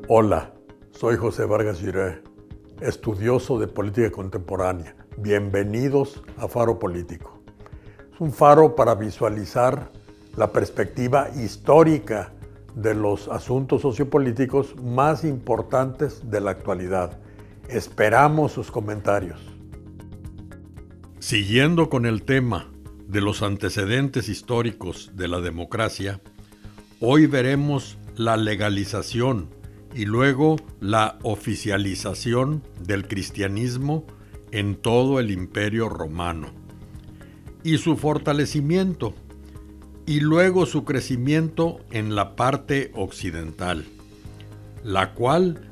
Hola, soy José Vargas Lloré, estudioso de política contemporánea. Bienvenidos a Faro Político. Es un faro para visualizar la perspectiva histórica de los asuntos sociopolíticos más importantes de la actualidad. Esperamos sus comentarios. Siguiendo con el tema de los antecedentes históricos de la democracia, hoy veremos la legalización y luego la oficialización del cristianismo en todo el Imperio Romano, y su fortalecimiento, y luego su crecimiento en la parte occidental, la cual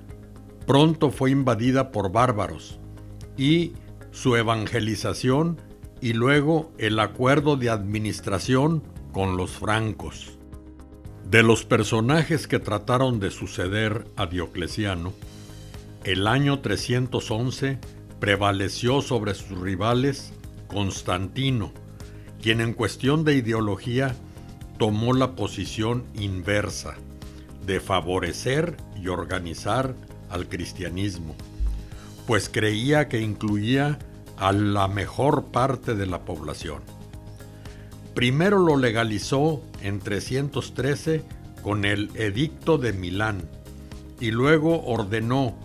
pronto fue invadida por bárbaros, y su evangelización y luego el acuerdo de administración con los francos. De los personajes que trataron de suceder a Diocleciano, el año 311 prevaleció sobre sus rivales Constantino, quien en cuestión de ideología tomó la posición inversa de favorecer y organizar al cristianismo, pues creía que incluía a la mejor parte de la población. Primero lo legalizó en 313 con el Edicto de Milán y luego ordenó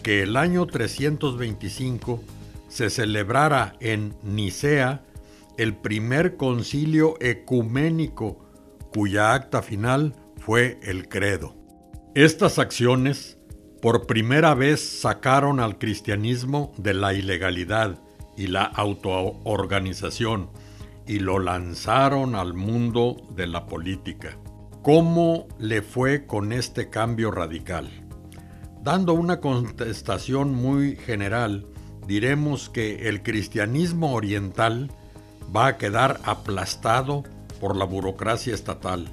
que el año 325 se celebrara en Nicea el primer concilio ecuménico, cuya acta final fue el credo. Estas acciones por primera vez sacaron al cristianismo de la ilegalidad y la autoorganización y lo lanzaron al mundo de la política. ¿Cómo le fue con este cambio radical? Dando una contestación muy general, diremos que el cristianismo oriental va a quedar aplastado por la burocracia estatal,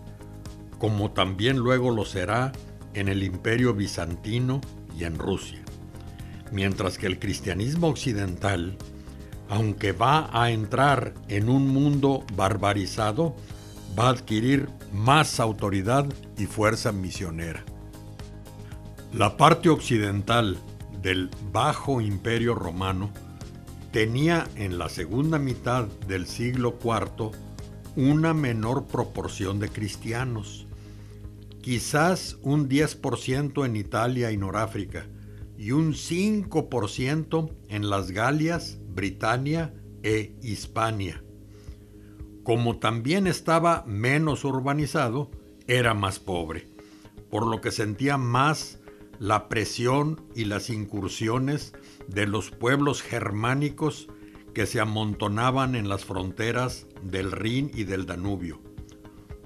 como también luego lo será en el Imperio Bizantino y en Rusia. Mientras que el cristianismo occidental, aunque va a entrar en un mundo barbarizado, va a adquirir más autoridad y fuerza misionera. La parte occidental del Bajo Imperio Romano tenía en la segunda mitad del siglo IV una menor proporción de cristianos, quizás un 10% en Italia y Noráfrica y un 5% en las Galias, Britania e Hispania. Como también estaba menos urbanizado, era más pobre, por lo que sentía más la presión y las incursiones de los pueblos germánicos que se amontonaban en las fronteras del Rin y del Danubio,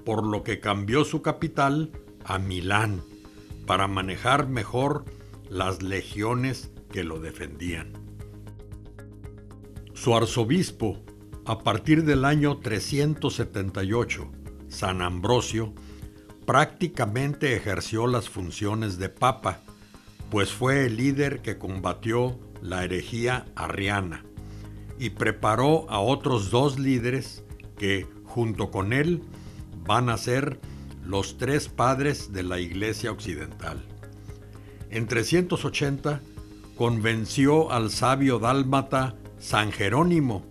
por lo que cambió su capital a Milán para manejar mejor las legiones que lo defendían. Su arzobispo, a partir del año 378, San Ambrosio, prácticamente ejerció las funciones de papa, pues fue el líder que combatió la herejía arriana y preparó a otros dos líderes que, junto con él, van a ser los tres padres de la Iglesia Occidental. En 380 convenció al sabio dálmata San Jerónimo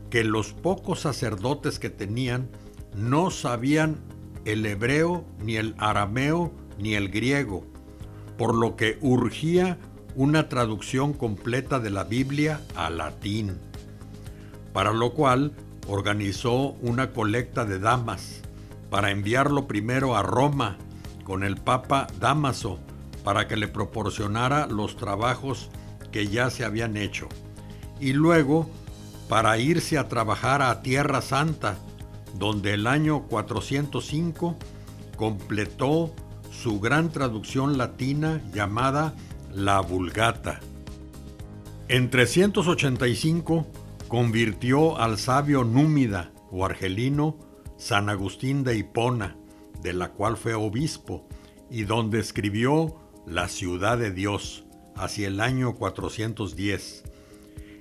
que los pocos sacerdotes que tenían no sabían el hebreo, ni el arameo, ni el griego, por lo que urgía una traducción completa de la Biblia al latín, para lo cual organizó una colecta de damas para enviarlo primero a Roma con el Papa Dámaso para que le proporcionara los trabajos que ya se habían hecho, y luego para irse a trabajar a Tierra Santa, donde el año 405 completó su gran traducción latina llamada la Vulgata. En 385 convirtió al sabio númida o argelino San Agustín de Hipona, de la cual fue obispo, y donde escribió La Ciudad de Dios hacia el año 410,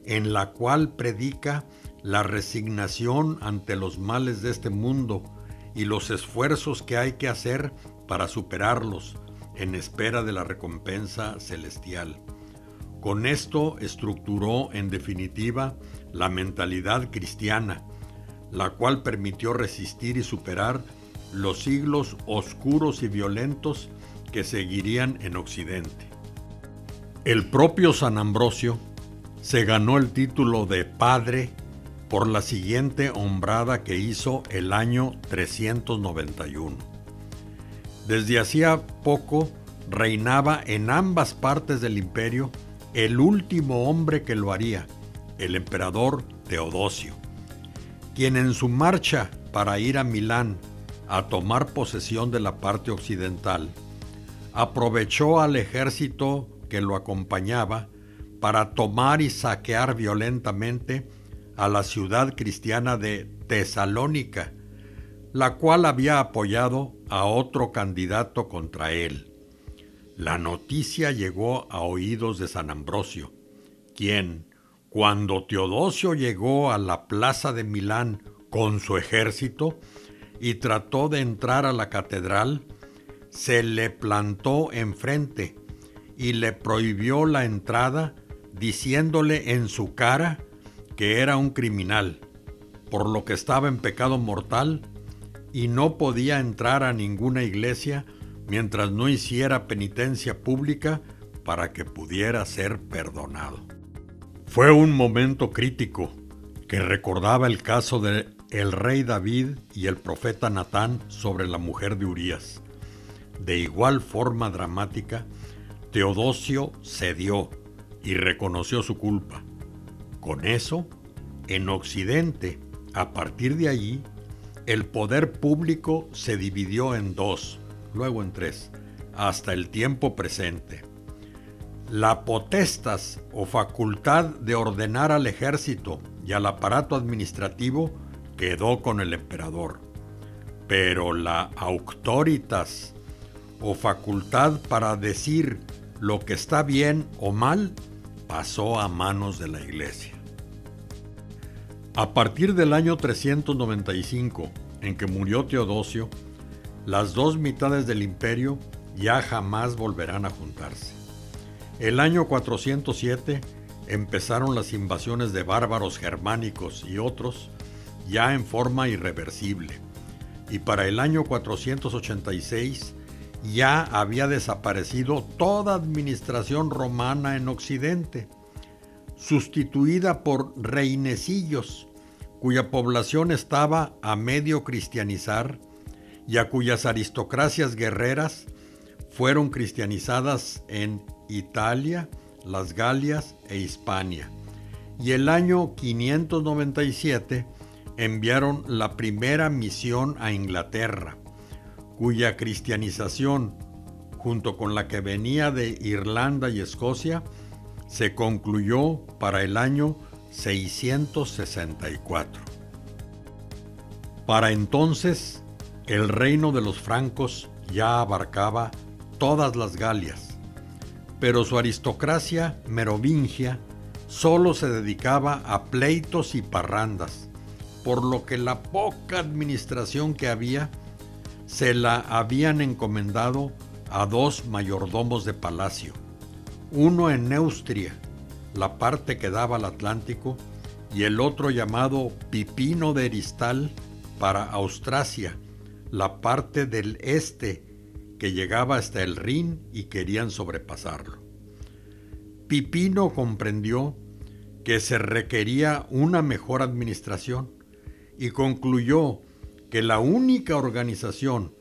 en la cual predica la resignación ante los males de este mundo y los esfuerzos que hay que hacer para superarlos, en espera de la recompensa celestial. Con esto estructuró en definitiva la mentalidad cristiana, la cual permitió resistir y superar los siglos oscuros y violentos que seguirían en Occidente. El propio San Ambrosio se ganó el título de padre por la siguiente hombrada que hizo el año 391. Desde hacía poco reinaba en ambas partes del imperio el último hombre que lo haría, el emperador Teodosio, quien en su marcha para ir a Milán a tomar posesión de la parte occidental, aprovechó al ejército que lo acompañaba para tomar y saquear violentamente a la ciudad cristiana de Tesalónica, la cual había apoyado a otro candidato contra él. La noticia llegó a oídos de San Ambrosio, quien, cuando Teodosio llegó a la plaza de Milán con su ejército y trató de entrar a la catedral, se le plantó enfrente y le prohibió la entrada, diciéndole en su cara que era un criminal, por lo que estaba en pecado mortal y no podía entrar a ninguna iglesia mientras no hiciera penitencia pública para que pudiera ser perdonado. Fue un momento crítico que recordaba el caso de el rey David y el profeta Natán sobre la mujer de Urías. De igual forma dramática, Teodosio cedió y reconoció su culpa. Con eso, en Occidente, a partir de allí, el poder público se dividió en dos, luego en tres, hasta el tiempo presente. La potestas o facultad de ordenar al ejército y al aparato administrativo quedó con el emperador, pero la auctoritas o facultad para decir lo que está bien o mal pasó a manos de la Iglesia. A partir del año 395, en que murió Teodosio, las dos mitades del imperio ya jamás volverán a juntarse. El año 407 empezaron las invasiones de bárbaros germánicos y otros, ya en forma irreversible, y para el año 486 ya había desaparecido toda administración romana en Occidente, sustituida por reinecillos, cuya población estaba a medio cristianizar y a cuyas aristocracias guerreras fueron cristianizadas en Italia, las Galias e Hispania. Y el año 597 enviaron la primera misión a Inglaterra, cuya cristianización, junto con la que venía de Irlanda y Escocia, se concluyó para el año 664. Para entonces, el reino de los francos ya abarcaba todas las Galias, pero su aristocracia merovingia solo se dedicaba a pleitos y parrandas, por lo que la poca administración que había se la habían encomendado a dos mayordomos de palacio, uno en Neustria, la parte que daba al Atlántico, y el otro llamado Pipino de Eristal para Austrasia, la parte del este que llegaba hasta el Rin y querían sobrepasarlo. Pipino comprendió que se requería una mejor administración y concluyó que la única organización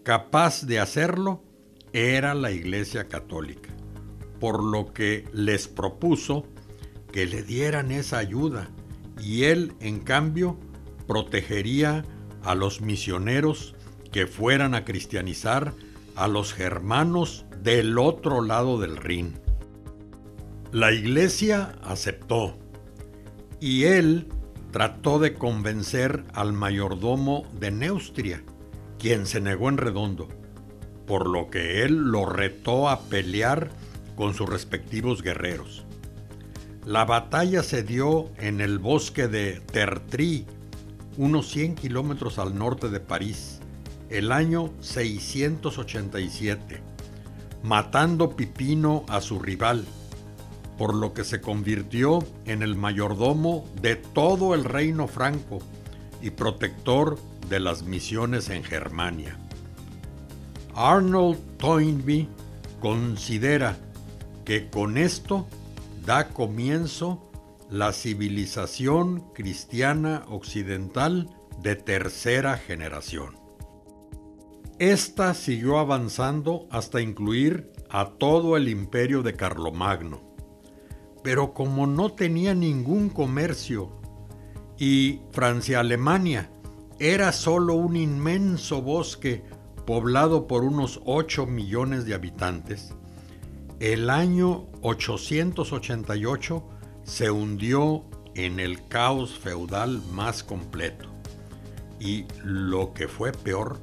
capaz de hacerlo era la Iglesia Católica, por lo que les propuso que le dieran esa ayuda y él, en cambio, protegería a los misioneros que fueran a cristianizar a los germanos del otro lado del Rin. La Iglesia aceptó y él trató de convencer al mayordomo de Neustria, quien se negó en redondo, por lo que él lo retó a pelear con sus respectivos guerreros. La batalla se dio en el bosque de Tertrí, unos 100 kilómetros al norte de París, el año 687, matando Pipino a su rival, por lo que se convirtió en el mayordomo de todo el reino franco y protector de las misiones en Germania. Arnold Toynbee considera que con esto da comienzo la civilización cristiana occidental de tercera generación. Esta siguió avanzando hasta incluir a todo el imperio de Carlomagno, pero como no tenía ningún comercio y Francia-Alemania era solo un inmenso bosque poblado por unos 8 millones de habitantes, el año 888 se hundió en el caos feudal más completo y, lo que fue peor,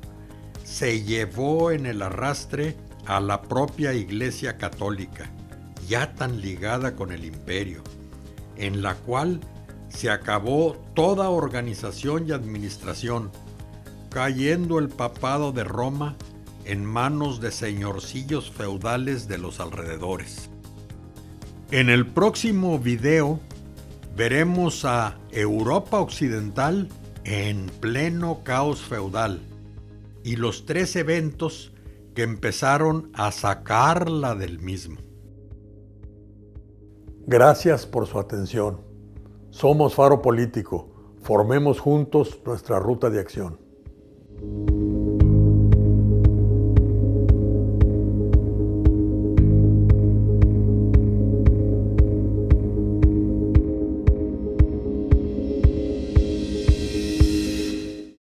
se llevó en el arrastre a la propia Iglesia Católica, ya tan ligada con el imperio, en la cual se acabó toda organización y administración, cayendo el papado de Roma en manos de señorcillos feudales de los alrededores. En el próximo video veremos a Europa Occidental en pleno caos feudal y los 3 eventos que empezaron a sacarla del mismo. Gracias por su atención. Somos Faro Político. Formemos juntos nuestra ruta de acción.